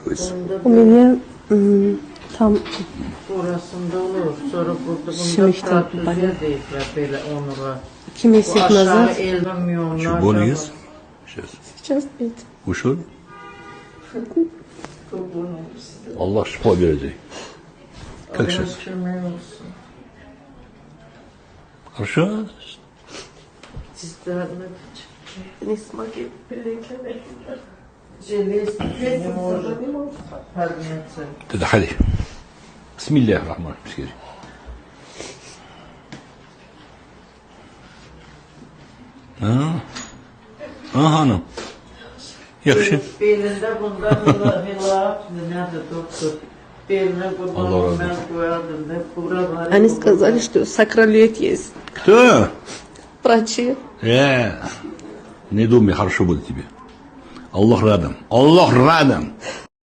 koysun. У меня там Orasında olur. Sonra burada Şimşek bunda tabii. pratüzya deyirlər belə onura. 2 Bu месяцев aşağı назад. elma milyonlar. Чубонез. Сейчас. Сейчас пить. Ушел. Allah şifa verecek. Как сейчас? Хорошо? Cizlerini не смогли перекинуть. Железный не может подняться. Тогда ходи. Бисмиллахиррахманиррахим. Hanım. Yaxşı. Belində bundan hilaf nədir doktor? Beline Allah razı buradan olsun. ben koyardım da bura var. Они сказали, что сакролет есть. Кто? Врачи. Не думай, хорошо будет тебе. Аллах рядом. Аллах рядом.